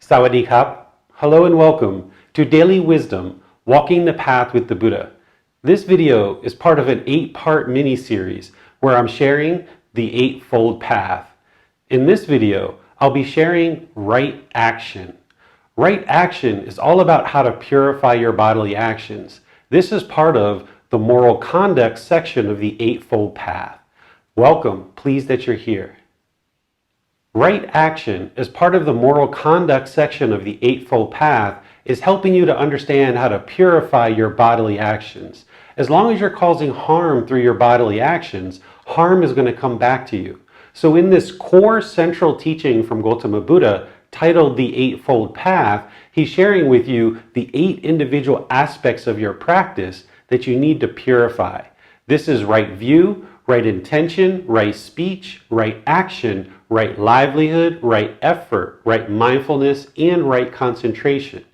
Sawadee Kap. Hello and welcome to Daily Wisdom, Walking the Path with the Buddha. This video is part of an 8-part mini-series where I'm sharing the Eightfold Path. In this video, I'll be sharing right action. Right action is all about how to purify your bodily actions. This is part of the moral conduct section of the Eightfold Path. Welcome, pleased that you're here. Right action, as part of the moral conduct section of the Eightfold Path, is helping you to understand how to purify your bodily actions. As long as you're causing harm through your bodily actions, harm is going to come back to you. So in this core central teaching from Gautama Buddha, titled the Eightfold Path, he's sharing with you the 8 individual aspects of your practice that you need to purify. This is right view, right intention, right speech, right action, right livelihood, right effort, right mindfulness, and right concentration.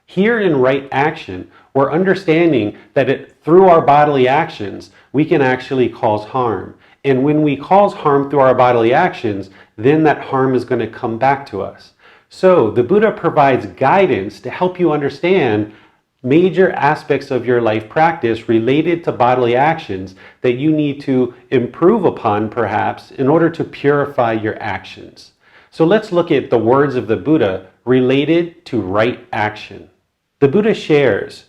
Here in right action, we're understanding that through our bodily actions, we can actually cause harm. And when we cause harm through our bodily actions, then that harm is going to come back to us. So the Buddha provides guidance to help you understand major aspects of your life practice related to bodily actions that you need to improve upon, perhaps, in order to purify your actions. So let's look at the words of the Buddha related to right action. The Buddha shares,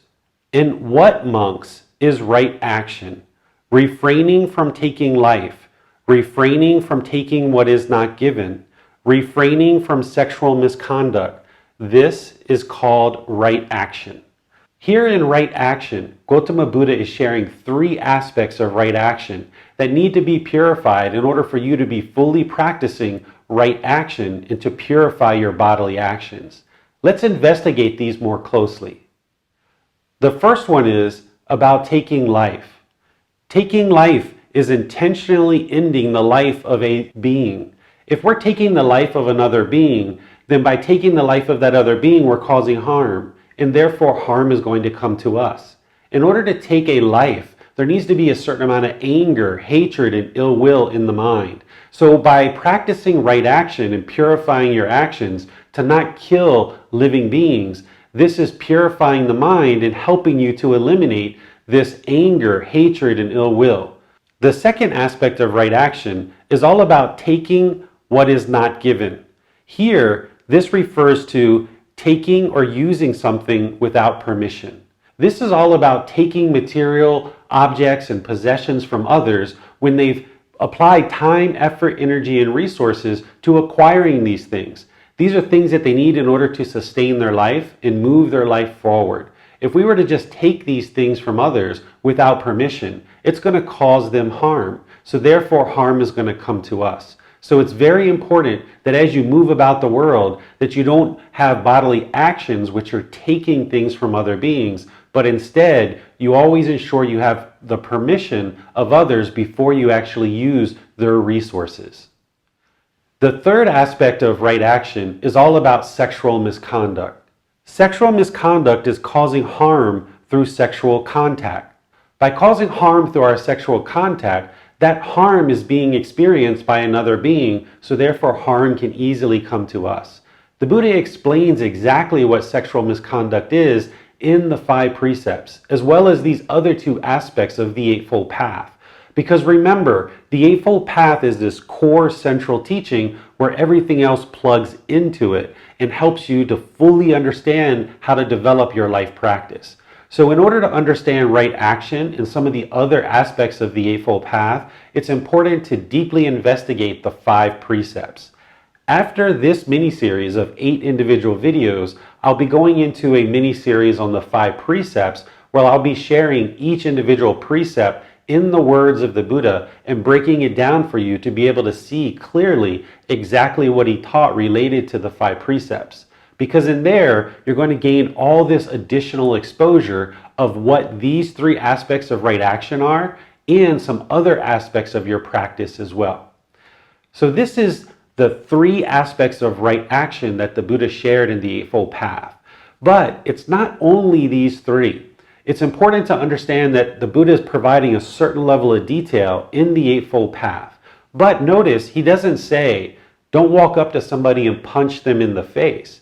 "In what, monks, is right action? Refraining from taking life, refraining from taking what is not given, refraining from sexual misconduct. This is called right action." Here in right action, Gautama Buddha is sharing 3 aspects of right action that need to be purified in order for you to be fully practicing right action and to purify your bodily actions. Let's investigate these more closely. The first one is about taking life. Taking life is intentionally ending the life of a being. If we're taking the life of another being, then by taking the life of that other being, we're causing harm. And therefore harm is going to come to us. In order to take a life, there needs to be a certain amount of anger, hatred, and ill will in the mind. So by practicing right action and purifying your actions to not kill living beings, this is purifying the mind and helping you to eliminate this anger, hatred, and ill will. The second aspect of right action is all about taking what is not given. Here, this refers to taking or using something without permission. This is all about taking material objects and possessions from others when they've applied time, effort, energy, and resources to acquiring these things. These are things that they need in order to sustain their life and move their life forward. If we were to just take these things from others without permission, it's going to cause them harm. So therefore harm is going to come to us. So it's very important that as you move about the world, that you don't have bodily actions which are taking things from other beings, but instead you always ensure you have the permission of others before you actually use their resources. The third aspect of right action is all about sexual misconduct. Sexual misconduct is causing harm through sexual contact. By causing harm through our sexual contact, that harm is being experienced by another being, so therefore harm can easily come to us. The Buddha explains exactly what sexual misconduct is in the 5 precepts, as well as these other 2 aspects of the Eightfold Path. Because remember, the Eightfold Path is this core central teaching where everything else plugs into it and helps you to fully understand how to develop your life practice. So in order to understand right action and some of the other aspects of the Eightfold Path, it's important to deeply investigate the 5 precepts. After this mini-series of 8 individual videos, I'll be going into a mini-series on the 5 precepts where I'll be sharing each individual precept in the words of the Buddha and breaking it down for you to be able to see clearly exactly what he taught related to the 5 precepts. Because in there, you're going to gain all this additional exposure of what these 3 aspects of right action are and some other aspects of your practice as well. So this is the 3 aspects of right action that the Buddha shared in the Eightfold Path. But it's not only these 3. It's important to understand that the Buddha is providing a certain level of detail in the Eightfold Path. But notice, he doesn't say, don't walk up to somebody and punch them in the face.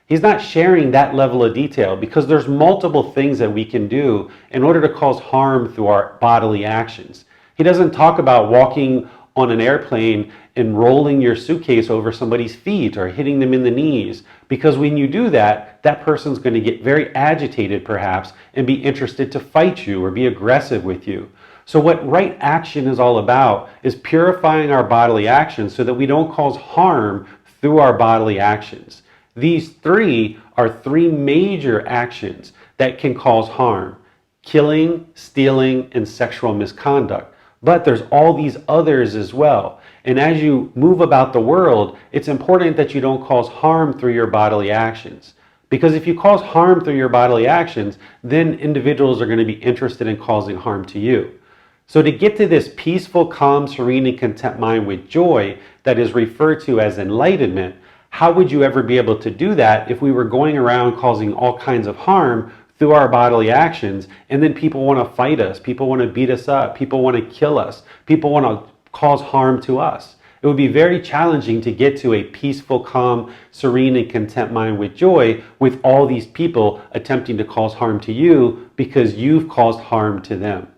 He's not sharing that level of detail because there's multiple things that we can do in order to cause harm through our bodily actions. He doesn't talk about walking on an airplane and rolling your suitcase over somebody's feet or hitting them in the knees, because when you do that, that person's going to get very agitated perhaps and be interested to fight you or be aggressive with you. So what right action is all about is purifying our bodily actions so that we don't cause harm through our bodily actions. These three are three major actions that can cause harm: killing, stealing, and sexual misconduct. But there's all these others as well. And as you move about the world, it's important that you don't cause harm through your bodily actions. Because if you cause harm through your bodily actions, then individuals are going to be interested in causing harm to you. So to get to this peaceful, calm, serene, and content mind with joy that is referred to as enlightenment, how would you ever be able to do that if we were going around causing all kinds of harm through our bodily actions, and then people want to fight us, people want to beat us up, people want to kill us, people want to cause harm to us? It would be very challenging to get to a peaceful, calm, serene, and content mind with joy with all these people attempting to cause harm to you because you've caused harm to them.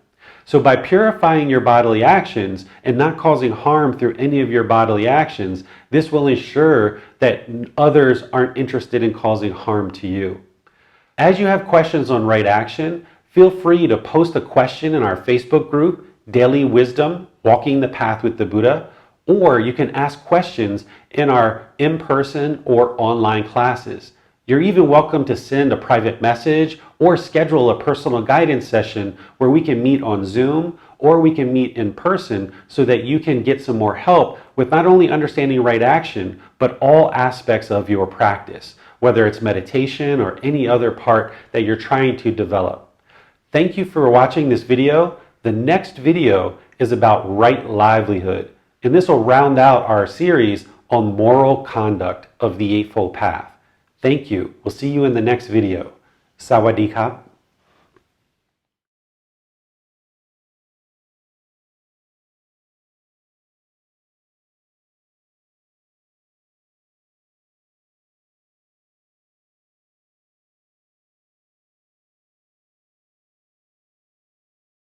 So by purifying your bodily actions and not causing harm through any of your bodily actions, this will ensure that others aren't interested in causing harm to you. As you have questions on right action, feel free to post a question in our Facebook group, Daily Wisdom, Walking the Path with the Buddha, or you can ask questions in our in-person or online classes. You're even welcome to send a private message or schedule a personal guidance session where we can meet on Zoom or we can meet in person so that you can get some more help with not only understanding right action, but all aspects of your practice, whether it's meditation or any other part that you're trying to develop. Thank you for watching this video. The next video is about right livelihood, and this will round out our series on moral conduct of the Eightfold Path. Thank you. We'll see you in the next video. Sawadee krap.